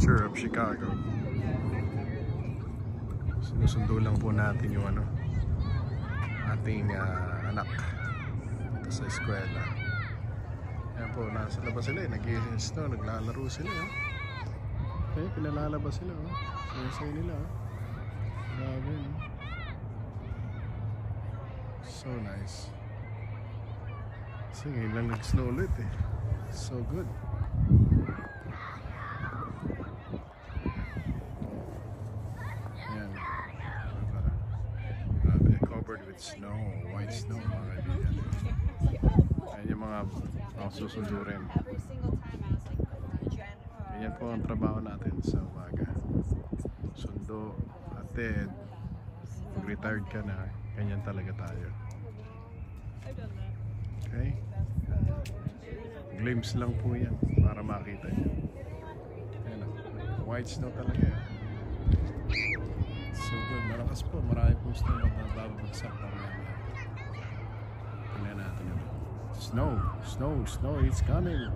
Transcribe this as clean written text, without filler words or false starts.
picture of Chicago. Sinusundo lang po natin yung ating anak dito sa eskwela. Ayan po, nasa labas sila nag-i-snow, naglalaro sila okay, pinalalabas sila sayang nila grabe so nice. Kasi ngayon lang nag-snow ulit so good. Ayan, covered with snow, white snow mga kaibigan. Ayan yung mga susundo rin. Ayan po ang trabaho natin sa umaga, sundo, atid. Pag retired ka na, ganyan talaga tayo. Okay, glimpse lang po yan para makita nyo. Ayan, white snow talaga so good, malakas po, marami po snow na babagsak tingnan natin snow, it's coming.